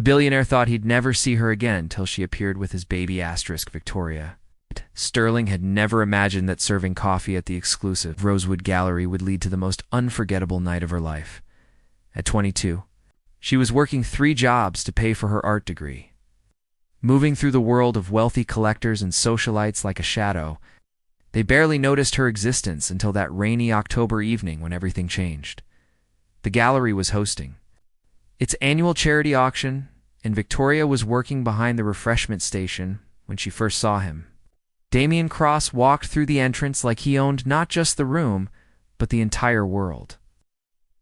The billionaire thought he'd never see her again until she appeared with his baby asterisk Victoria. Sterling had never imagined that serving coffee at the exclusive Rosewood Gallery would lead to the most unforgettable night of her life. At 22, she was working 3 jobs to pay for her art degree. Moving through the world of wealthy collectors and socialites like a shadow, they barely noticed her existence until that rainy October evening when everything changed. The gallery was hosting its annual charity auction, and Victoria was working behind the refreshment station when she first saw him. Damien Cross walked through the entrance like he owned not just the room, but the entire world.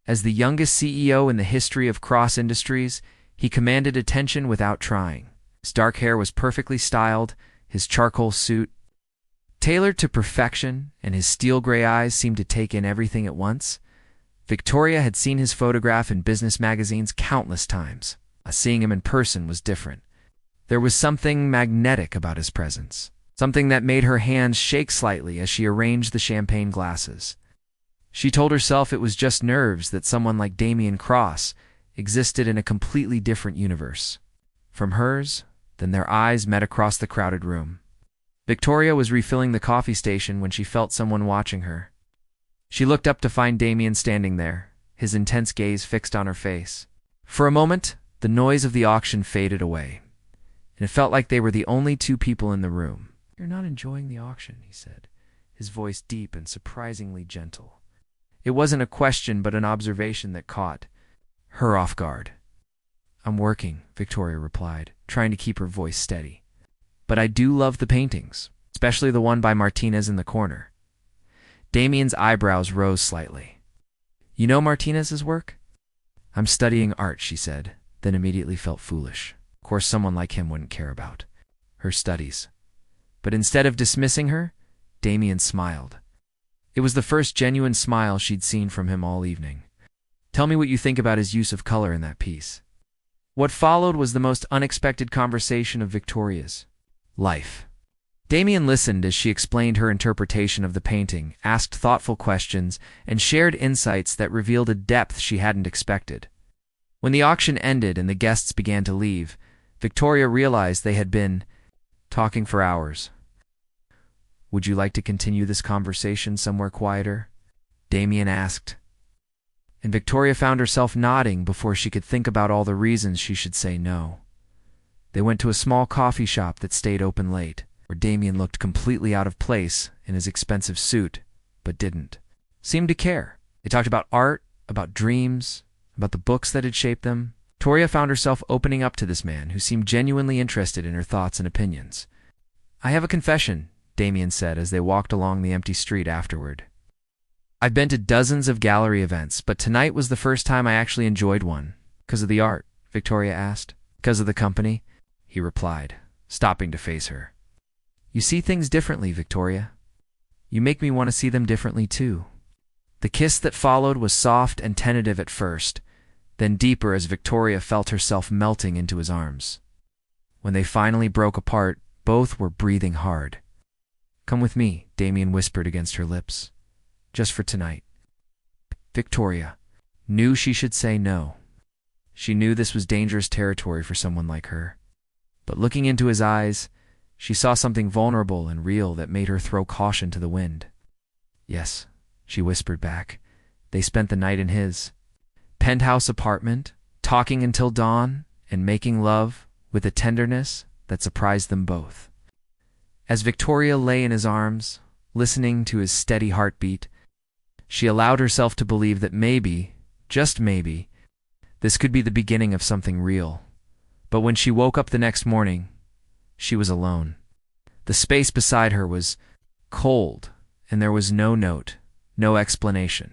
As the youngest CEO in the history of Cross Industries, he commanded attention without trying. His dark hair was perfectly styled, his charcoal suit tailored to perfection, and his steel gray eyes seemed to take in everything at once. Victoria had seen his photograph in business magazines countless times. Seeing him in person was different. There was something magnetic about his presence, something that made her hands shake slightly as she arranged the champagne glasses. She told herself it was just nerves, that someone like Damien Cross existed in a completely different universe from hers. Then their eyes met across the crowded room. Victoria was refilling the coffee station when she felt someone watching her. She looked up to find Damien standing there, his intense gaze fixed on her face. For a moment, the noise of the auction faded away, and it felt like they were the only 2 people in the room. "You're not enjoying the auction," he said, his voice deep and surprisingly gentle. It wasn't a question but an observation that caught her off guard. "I'm working," Victoria replied, trying to keep her voice steady. "But I do love the paintings, especially the one by Martinez in the corner." Damien's eyebrows rose slightly. "You know Martinez's work?" "I'm studying art," she said, then immediately felt foolish. Of course someone like him wouldn't care about her studies. But instead of dismissing her, Damien smiled. It was the first genuine smile she'd seen from him all evening. "Tell me what you think about his use of color in that piece." What followed was the most unexpected conversation of Victoria's life. Damien listened as she explained her interpretation of the painting, asked thoughtful questions, and shared insights that revealed a depth she hadn't expected. When the auction ended and the guests began to leave, Victoria realized they had been talking for hours. "Would you like to continue this conversation somewhere quieter?" Damien asked. And Victoria found herself nodding before she could think about all the reasons she should say no. They went to a small coffee shop that stayed open late, where Damien looked completely out of place in his expensive suit, but didn't seem to care. They talked about art, about dreams, about the books that had shaped them. Victoria found herself opening up to this man who seemed genuinely interested in her thoughts and opinions. "I have a confession," Damien said as they walked along the empty street afterward. "I've been to dozens of gallery events, but tonight was the first time I actually enjoyed one." "Because of the art?" Victoria asked. "Because of the company," he replied, stopping to face her. "You see things differently, Victoria. You make me want to see them differently too." The kiss that followed was soft and tentative at first, then deeper as Victoria felt herself melting into his arms. When they finally broke apart, both were breathing hard. "Come with me," Damien whispered against her lips. "Just for tonight." Victoria knew she should say no. She knew this was dangerous territory for someone like her. But looking into his eyes, she saw something vulnerable and real that made her throw caution to the wind. "Yes," she whispered back. They spent the night in his penthouse apartment, talking until dawn and making love with a tenderness that surprised them both. As Victoria lay in his arms, listening to his steady heartbeat, she allowed herself to believe that maybe, just maybe, this could be the beginning of something real. But when she woke up the next morning, she was alone. The space beside her was cold, and there was no note, no explanation.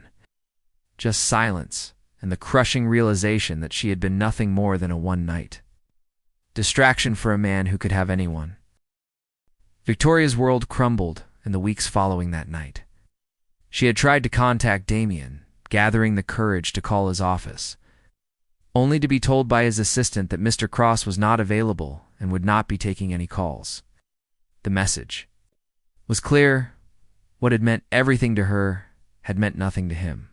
Just silence and the crushing realization that she had been nothing more than a one-night distraction for a man who could have anyone. Victoria's world crumbled in the weeks following that night. She had tried to contact Damien, gathering the courage to call his office, only to be told by his assistant that Mr. Cross was not available and would not be taking any calls. The message was clear. What had meant everything to her had meant nothing to him.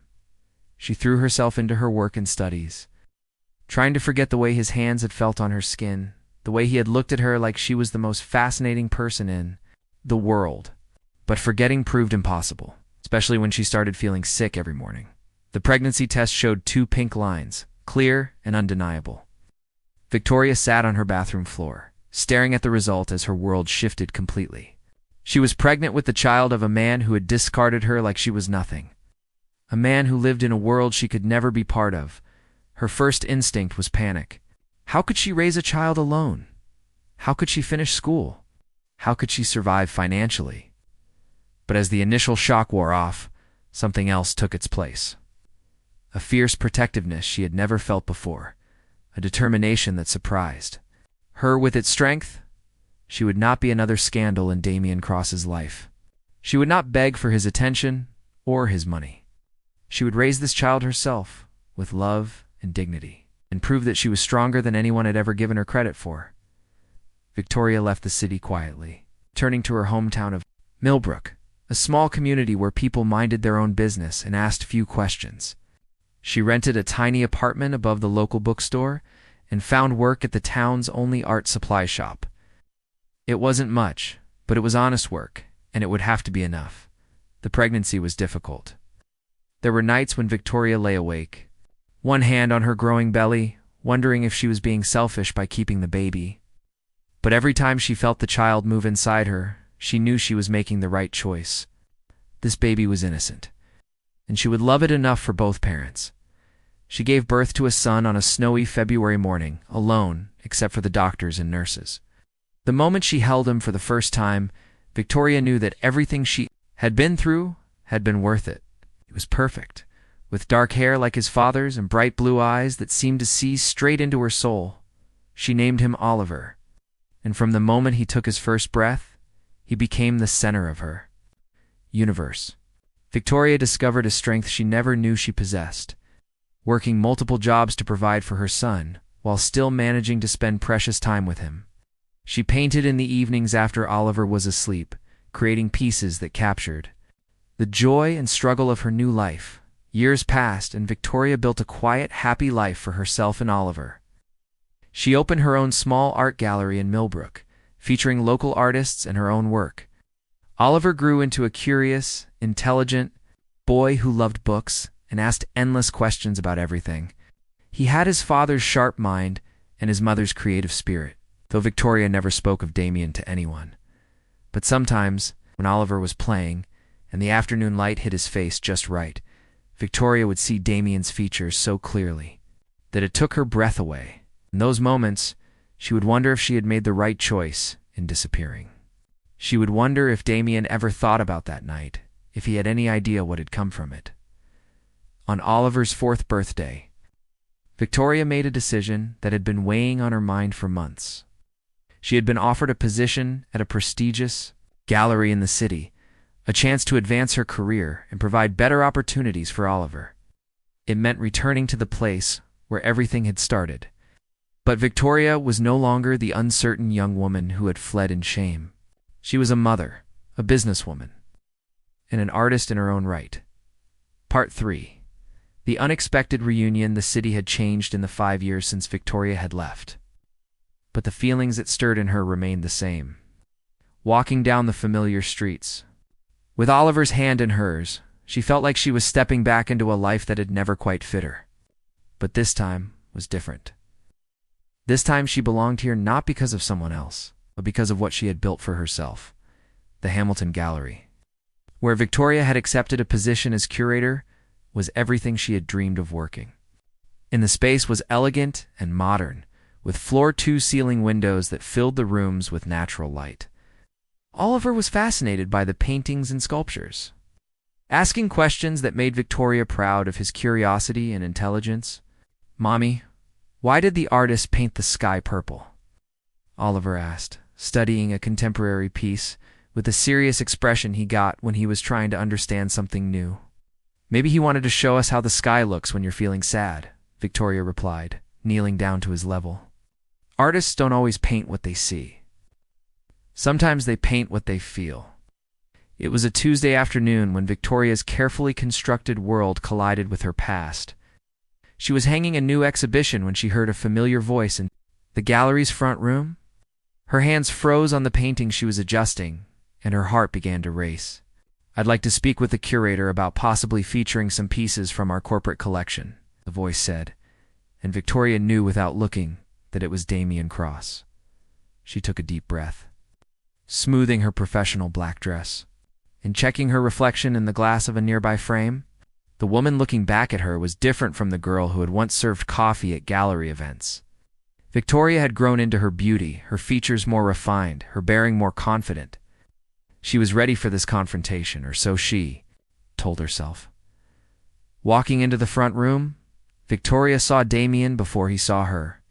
She threw herself into her work and studies, trying to forget the way his hands had felt on her skin, the way he had looked at her like she was the most fascinating person in the world. But forgetting proved impossible, especially when she started feeling sick every morning. The pregnancy test showed 2 pink lines, clear and undeniable. Victoria sat on her bathroom floor, staring at the result as her world shifted completely. She was pregnant with the child of a man who had discarded her like she was nothing. A man who lived in a world she could never be part of. Her first instinct was panic. How could she raise a child alone? How could she finish school? How could she survive financially? But as the initial shock wore off, something else took its place. A fierce protectiveness she had never felt before, a determination that surprised her with its strength. She would not be another scandal in Damien Cross's life. She would not beg for his attention or his money. She would raise this child herself, with love and dignity, and prove that she was stronger than anyone had ever given her credit for. Victoria left the city quietly, turning to her hometown of Millbrook, a small community where people minded their own business and asked few questions. She rented a tiny apartment above the local bookstore and found work at the town's only art supply shop. It wasn't much, but it was honest work, and it would have to be enough. The pregnancy was difficult. There were nights when Victoria lay awake, one hand on her growing belly, wondering if she was being selfish by keeping the baby. But every time she felt the child move inside her, she knew she was making the right choice. This baby was innocent, and she would love it enough for both parents. She gave birth to a son on a snowy February morning, alone, except for the doctors and nurses. The moment she held him for the first time, Victoria knew that everything she had been through had been worth it. He was perfect, with dark hair like his father's and bright blue eyes that seemed to see straight into her soul. She named him Oliver, and from the moment he took his first breath, he became the center of her universe. Victoria discovered a strength she never knew she possessed, working multiple jobs to provide for her son, while still managing to spend precious time with him. She painted in the evenings after Oliver was asleep, creating pieces that captured the joy and struggle of her new life. Years passed, and Victoria built a quiet, happy life for herself and Oliver. She opened her own small art gallery in Millbrook, featuring local artists and her own work. Oliver grew into a curious, intelligent boy who loved books and asked endless questions about everything. He had his father's sharp mind and his mother's creative spirit, though Victoria never spoke of Damien to anyone. But sometimes, when Oliver was playing, and the afternoon light hit his face just right, Victoria would see Damien's features so clearly that it took her breath away. In those moments, she would wonder if she had made the right choice in disappearing. She would wonder if Damien ever thought about that night, if he had any idea what had come from it. On Oliver's 4th birthday, Victoria made a decision that had been weighing on her mind for months. She had been offered a position at a prestigious gallery in the city, a chance to advance her career and provide better opportunities for Oliver. It meant returning to the place where everything had started. But Victoria was no longer the uncertain young woman who had fled in shame. She was a mother, a businesswoman, and an artist in her own right. Part 3. The unexpected reunion. The city had changed in the 5 years since Victoria had left, but the feelings it stirred in her remained the same. Walking down the familiar streets, with Oliver's hand in hers, she felt like she was stepping back into a life that had never quite fit her. But this time was different. This time she belonged here not because of someone else, but because of what she had built for herself, the Hamilton Gallery. Where Victoria had accepted a position as curator was everything she had dreamed of working. And the space was elegant and modern, with floor-to-ceiling windows that filled the rooms with natural light. Oliver was fascinated by the paintings and sculptures, asking questions that made Victoria proud of his curiosity and intelligence. "Mommy, why did the artist paint the sky purple?" Oliver asked, studying a contemporary piece with the serious expression he got when he was trying to understand something new. "Maybe he wanted to show us how the sky looks when you're feeling sad," Victoria replied, kneeling down to his level. "Artists don't always paint what they see. Sometimes they paint what they feel." It was a Tuesday afternoon when Victoria's carefully constructed world collided with her past. She was hanging a new exhibition when she heard a familiar voice in the gallery's front room. Her hands froze on the painting she was adjusting, and her heart began to race. "I'd like to speak with the curator about possibly featuring some pieces from our corporate collection," the voice said, and Victoria knew without looking that it was Damien Cross. She took a deep breath, smoothing her professional black dress, and checking her reflection in the glass of a nearby frame. The woman looking back at her was different from the girl who had once served coffee at gallery events. Victoria had grown into her beauty, her features more refined, her bearing more confident. She was ready for this confrontation, or so she told herself. Walking into the front room, Victoria saw Damien before he saw her.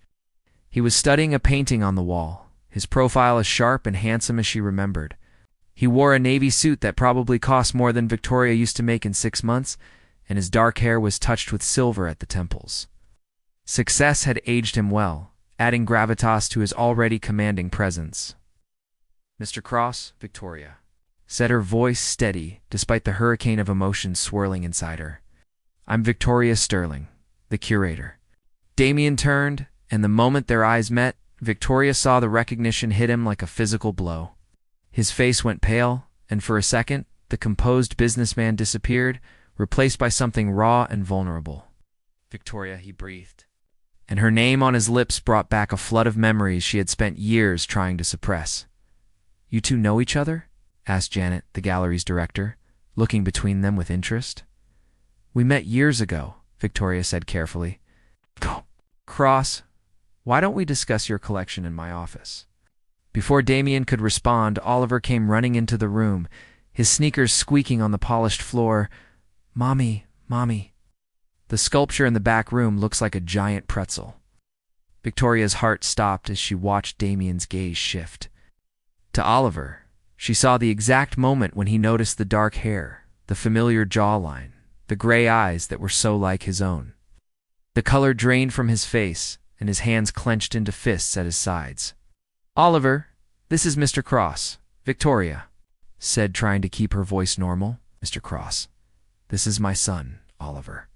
He was studying a painting on the wall, his profile as sharp and handsome as she remembered. He wore a navy suit that probably cost more than Victoria used to make in 6 months, and his dark hair was touched with silver at the temples. Success had aged him well, adding gravitas to his already commanding presence. "Mr. Cross," Victoria said, her voice steady despite the hurricane of emotions swirling inside her. "I'm Victoria Sterling, the curator." Damien turned, and the moment their eyes met, Victoria saw the recognition hit him like a physical blow. His face went pale, and for a second, the composed businessman disappeared, replaced by something raw and vulnerable. "Victoria," he breathed, and her name on his lips brought back a flood of memories she had spent years trying to suppress. "You two know each other?" asked Janet, the gallery's director, looking between them with interest. "We met years ago," Victoria said carefully. "Cross, why don't we discuss your collection in my office?" Before Damien could respond, Oliver came running into the room, his sneakers squeaking on the polished floor. "Mommy, Mommy." The sculpture in the back room looks like a giant pretzel. Victoria's heart stopped as she watched Damien's gaze shift. To Oliver, she saw the exact moment when he noticed the dark hair, the familiar jawline, the gray eyes that were so like his own. The color drained from his face, and his hands clenched into fists at his sides. "Oliver, this is Mr. Cross," Victoria said, trying to keep her voice normal. "Mr. Cross, this is my son, Oliver."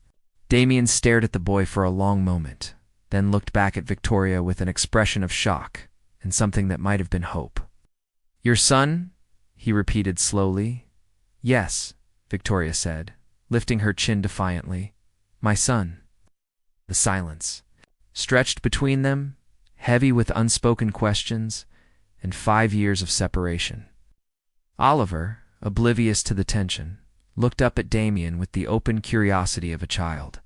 Damien stared at the boy for a long moment, then looked back at Victoria with an expression of shock and something that might have been hope. "Your son?" he repeated slowly. "Yes," Victoria said, lifting her chin defiantly. "My son." The silence stretched between them, heavy with unspoken questions and 5 years of separation. Oliver, oblivious to the tension, looked up at Damien with the open curiosity of a child.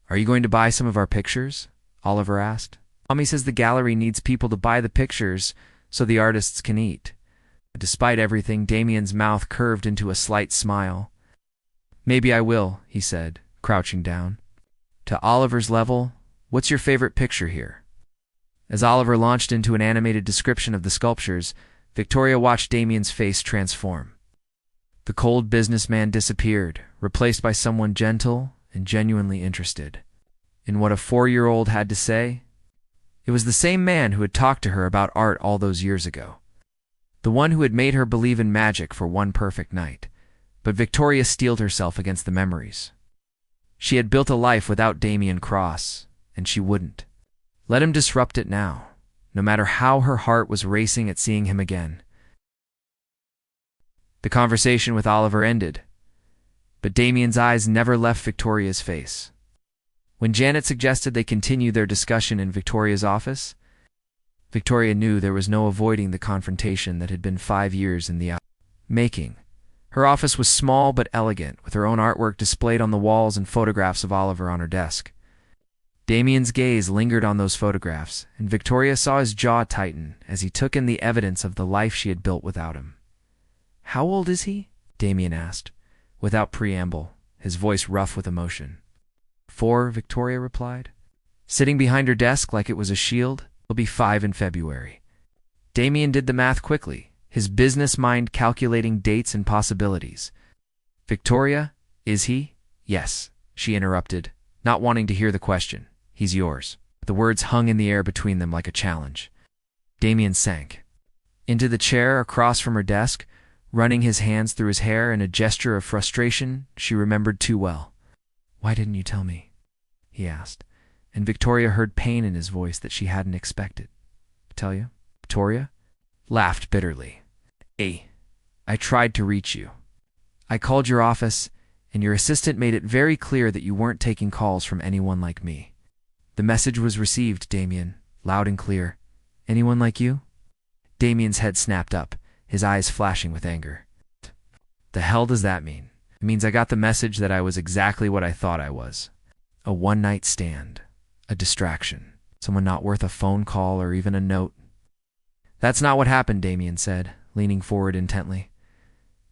"Are you going to buy some of our pictures?" Oliver asked. "Mommy says the gallery needs people to buy the pictures so the artists can eat." Despite everything, Damien's mouth curved into a slight smile. "Maybe I will," he said, crouching down. To Oliver's level, "What's your favorite picture here?" As Oliver launched into an animated description of the sculptures, Victoria watched Damien's face transform. The cold businessman disappeared, replaced by someone gentle and genuinely interested. In what a 4-year-old had to say, it was the same man who had talked to her about art all those years ago. The one who had made her believe in magic for one perfect night. But Victoria steeled herself against the memories. She had built a life without Damien Cross, and she wouldn't let him disrupt it now, no matter how her heart was racing at seeing him again. The conversation with Oliver ended, but Damien's eyes never left Victoria's face. When Janet suggested they continue their discussion in Victoria's office, Victoria knew there was no avoiding the confrontation that had been 5 years in the making. Her office was small but elegant, with her own artwork displayed on the walls and photographs of Oliver on her desk. Damien's gaze lingered on those photographs, and Victoria saw his jaw tighten as he took in the evidence of the life she had built without him. "How old is he?" Damien asked, without preamble, his voice rough with emotion. 4, Victoria replied, sitting behind her desk like it was a shield. "He'll be 5 in February." Damien did the math quickly, his business mind calculating dates and possibilities. "Victoria, is he?" "Yes," she interrupted, not wanting to hear the question. "He's yours." The words hung in the air between them like a challenge. Damien sank into the chair across from her desk, running his hands through his hair in a gesture of frustration she remembered too well. "Why didn't you tell me?" he asked, and Victoria heard pain in his voice that she hadn't expected. Tell you? Victoria laughed bitterly. I tried to reach you. I called your office, and your assistant made it very clear that you weren't taking calls from anyone like me. The message was received, Damien, loud and clear. Anyone like you? Damien's head snapped up, his eyes flashing with anger. The hell does that mean? It means I got the message that I was exactly what I thought I was. A one-night stand. A distraction. Someone not worth a phone call or even a note. That's not what happened, Damien said, leaning forward intently.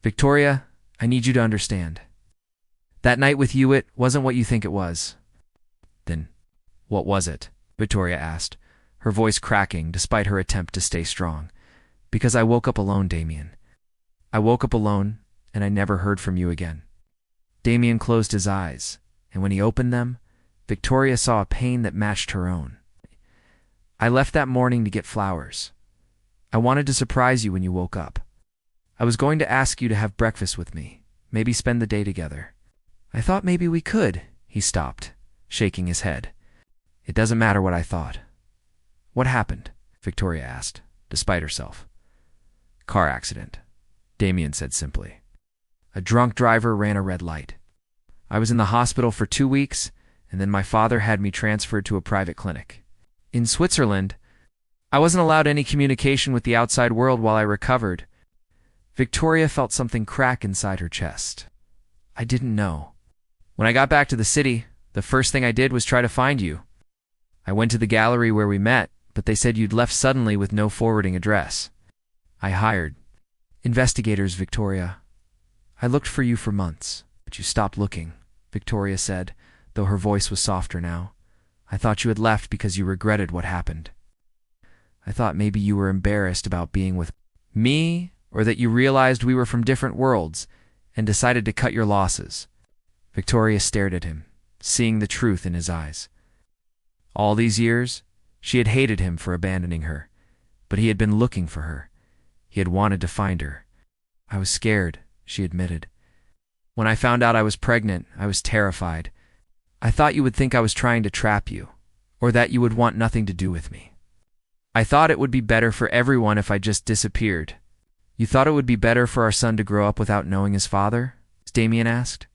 Victoria, I need you to understand. That night with you, it wasn't what you think it was. Then, what was it? Victoria asked, her voice cracking despite her attempt to stay strong. Because I woke up alone, Damien. I woke up alone, and I never heard from you again. Damien closed his eyes, and when he opened them, Victoria saw a pain that matched her own. I left that morning to get flowers. I wanted to surprise you when you woke up. I was going to ask you to have breakfast with me, maybe spend the day together. I thought maybe we could. He stopped, shaking his head. It doesn't matter what I thought. What happened? Victoria asked, despite herself. Car accident, Damien said simply. A drunk driver ran a red light. I was in the hospital for 2 weeks, and then my father had me transferred to a private clinic. In Switzerland, I wasn't allowed any communication with the outside world while I recovered. Victoria felt something crack inside her chest. I didn't know. When I got back to the city, the first thing I did was try to find you. I went to the gallery where we met, but they said you'd left suddenly with no forwarding address. I hired investigators, Victoria. I looked for you for months, but you stopped looking, Victoria said, though her voice was softer now. I thought you had left because you regretted what happened. I thought maybe you were embarrassed about being with me, or that you realized we were from different worlds and decided to cut your losses. Victoria stared at him, seeing the truth in his eyes. All these years, she had hated him for abandoning her, but he had been looking for her. He had wanted to find her. I was scared, she admitted. When I found out I was pregnant, I was terrified. I thought you would think I was trying to trap you, or that you would want nothing to do with me. I thought it would be better for everyone if I just disappeared. You thought it would be better for our son to grow up without knowing his father? Damien asked,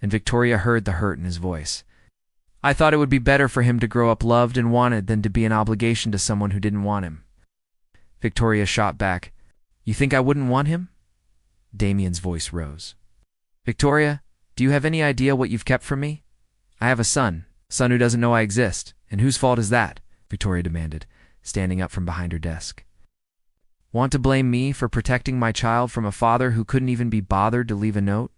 and Victoria heard the hurt in his voice. I thought it would be better for him to grow up loved and wanted than to be an obligation to someone who didn't want him. Victoria shot back. You think I wouldn't want him? Damien's voice rose. Victoria, do you have any idea what you've kept from me? I have a son who doesn't know I exist, and whose fault is that? Victoria demanded, standing up from behind her desk. Want to blame me for protecting my child from a father who couldn't even be bothered to leave a note?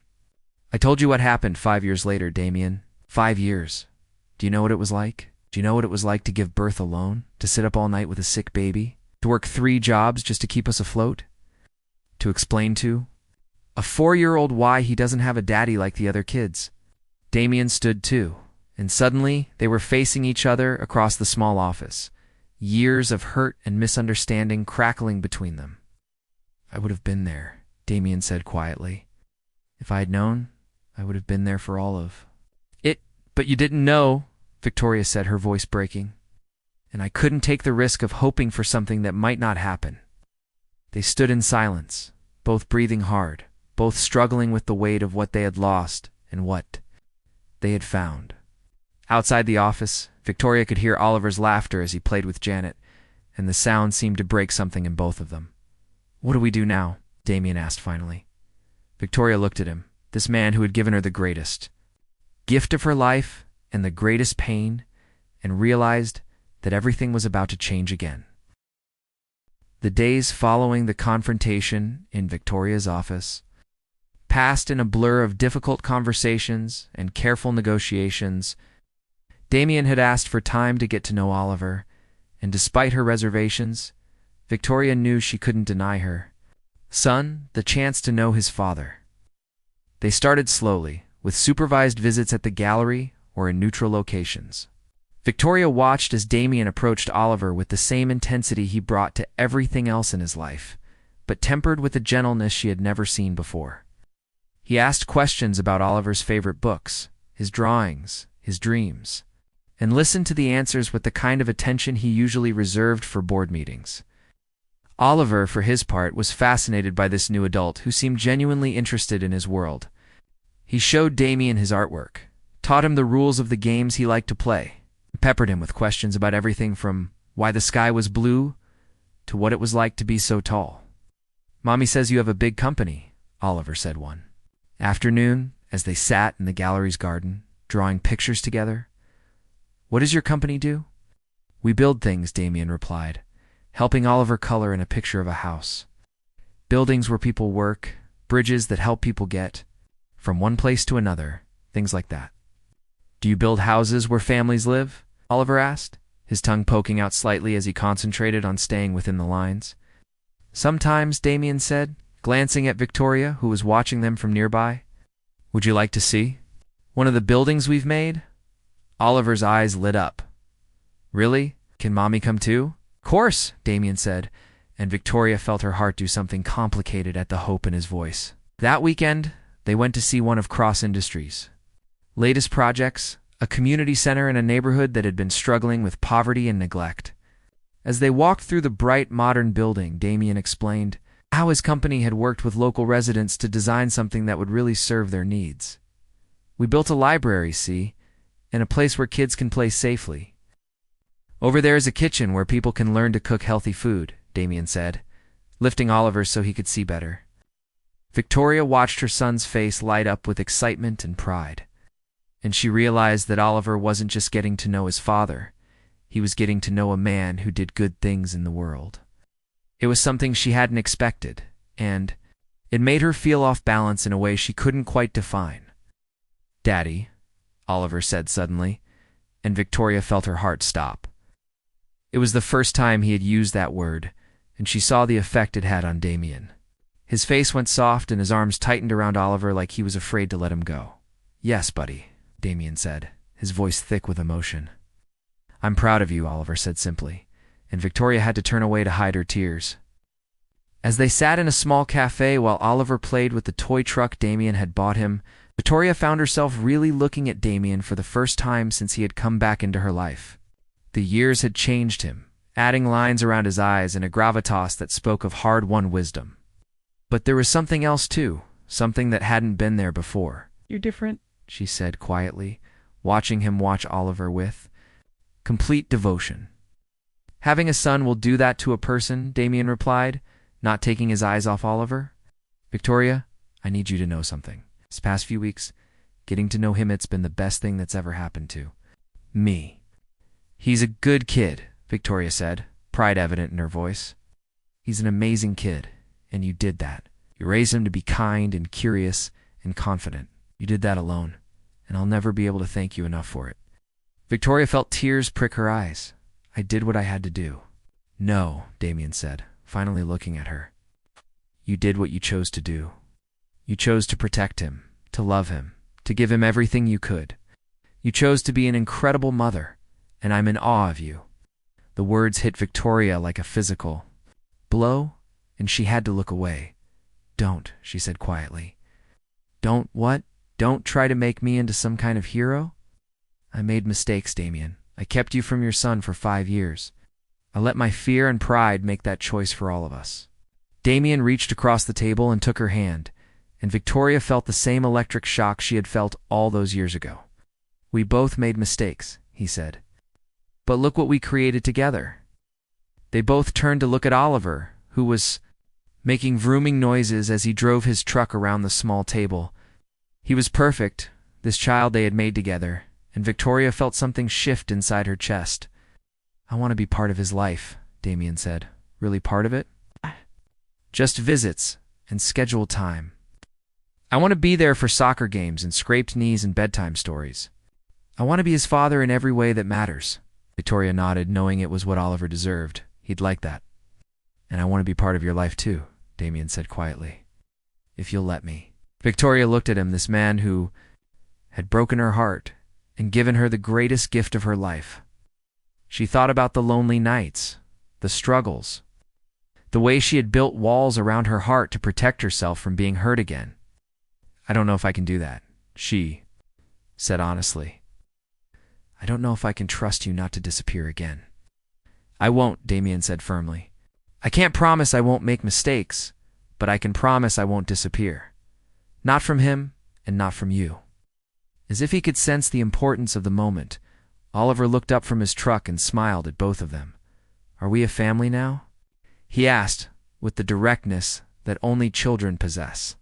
I told you what happened 5 years later, Damien. 5 years. Do you know what it was like? Do you know what it was like to give birth alone? To sit up all night with a sick baby? To work 3 jobs just to keep us afloat? To explain to a 4-year-old why he doesn't have a daddy like the other kids? Damien stood too, and suddenly they were facing each other across the small office, years of hurt and misunderstanding crackling between them. I would have been there, Damien said quietly. If I had known, I would have been there for all of it. But you didn't know, Victoria said, her voice breaking. And I couldn't take the risk of hoping for something that might not happen. They stood in silence, both breathing hard, both struggling with the weight of what they had lost and what they had found. Outside the office, Victoria could hear Oliver's laughter as he played with Janet, and the sound seemed to break something in both of them. What do we do now? Damien asked finally. Victoria looked at him, this man who had given her the greatest gift of her life and the greatest pain, and realized that everything was about to change again. The days following the confrontation in Victoria's office passed in a blur of difficult conversations and careful negotiations. Damien had asked for time to get to know Oliver, and despite her reservations, Victoria knew she couldn't deny her son the chance to know his father. They started slowly, with supervised visits at the gallery or in neutral locations. Victoria watched as Damien approached Oliver with the same intensity he brought to everything else in his life, but tempered with a gentleness she had never seen before. He asked questions about Oliver's favorite books, his drawings, his dreams. and listened to the answers with the kind of attention he usually reserved for board meetings. Oliver, for his part, was fascinated by this new adult who seemed genuinely interested in his world. He showed Damien his artwork, taught him the rules of the games he liked to play, and peppered him with questions about everything from why the sky was blue to what it was like to be so tall. "Mommy says you have a big company," Oliver said one afternoon as they sat in the gallery's garden, drawing pictures together. "What does your company do?" "We build things," Damien replied, helping Oliver color in a picture of a house. "Buildings where people work, bridges that help people get from one place to another, things like that." "Do you build houses where families live?" Oliver asked, his tongue poking out slightly as he concentrated on staying within the lines. "Sometimes," Damien said, glancing at Victoria, who was watching them from nearby. "Would you like to see one of the buildings we've made?" Oliver's eyes lit up. "Really? Can Mommy come too?" "Course," Damien said, and Victoria felt her heart do something complicated at the hope in his voice. That weekend, they went to see one of Cross Industries' latest projects, a community center in a neighborhood that had been struggling with poverty and neglect. As they walked through the bright, modern building, Damien explained how his company had worked with local residents to design something that would really serve their needs. "We built a library, see, and a place where kids can play safely. Over there is a kitchen where people can learn to cook healthy food," Damien said, lifting Oliver so he could see better. Victoria watched her son's face light up with excitement and pride, and she realized that Oliver wasn't just getting to know his father, he was getting to know a man who did good things in the world. It was something she hadn't expected, and it made her feel off balance in a way she couldn't quite define. "Daddy," Oliver said suddenly, and Victoria felt her heart stop. It was the first time he had used that word, and she saw the effect it had on Damien. His face went soft and his arms tightened around Oliver like he was afraid to let him go. "Yes, buddy," Damien said, his voice thick with emotion. "I'm proud of you," Oliver said simply, and Victoria had to turn away to hide her tears. As they sat in a small cafe while Oliver played with the toy truck Damien had bought him, Victoria found herself really looking at Damien for the first time since he had come back into her life. The years had changed him, adding lines around his eyes and a gravitas that spoke of hard-won wisdom. But there was something else too, something that hadn't been there before. "You're different," she said quietly, watching him watch Oliver with complete devotion. "Having a son will do that to a person," Damien replied, not taking his eyes off Oliver. "Victoria, I need you to know something. This past few weeks, getting to know him, it's been the best thing that's ever happened to me." "He's a good kid," Victoria said, pride evident in her voice. "He's an amazing kid, and you did that. You raised him to be kind and curious and confident. You did that alone, and I'll never be able to thank you enough for it." Victoria felt tears prick her eyes. "I did what I had to do." "No," Damien said, finally looking at her. "You did what you chose to do. You chose to protect him, to love him, to give him everything you could. You chose to be an incredible mother, and I'm in awe of you." The words hit Victoria like a physical blow, and she had to look away. "Don't," she said quietly. "Don't what? Don't try to make me into some kind of hero?" "I made mistakes, Damien. I kept you from your son for 5 years. I let my fear and pride make that choice for all of us." Damien reached across the table and took her hand, and Victoria felt the same electric shock she had felt all those years ago. "We both made mistakes," he said. "But look what we created together." They both turned to look at Oliver, who was making vrooming noises as he drove his truck around the small table. He was perfect, this child they had made together, and Victoria felt something shift inside her chest. "I want to be part of his life," Damien said. "Really part of it? Just visits and scheduled time. I want to be there for soccer games and scraped knees and bedtime stories. I want to be his father in every way that matters." Victoria nodded, knowing it was what Oliver deserved. He'd like that. "And I want to be part of your life too," Damien said quietly. "If you'll let me." Victoria looked at him, this man who had broken her heart and given her the greatest gift of her life. She thought about the lonely nights, the struggles, the way she had built walls around her heart to protect herself from being hurt again. "I don't know if I can do that," she said honestly. I don't know if I can trust you not to disappear again." "I won't," Damien said firmly. "I can't promise I won't make mistakes, but I can promise I won't disappear. Not from him, and not from you." As if he could sense the importance of the moment, Oliver looked up from his truck and smiled at both of them. "Are we a family now?" he asked, with the directness that only children possess.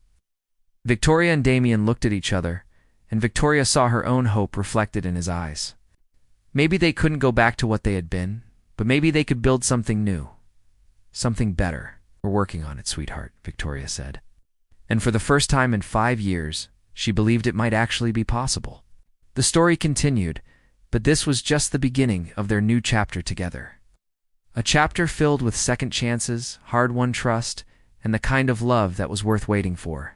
Victoria and Damien looked at each other, and Victoria saw her own hope reflected in his eyes. Maybe they couldn't go back to what they had been, but maybe they could build something new. Something better. "We're working on it, sweetheart," Victoria said. And for the first time in 5 years, she believed it might actually be possible. The story continued, but this was just the beginning of their new chapter together. A chapter filled with second chances, hard-won trust, and the kind of love that was worth waiting for.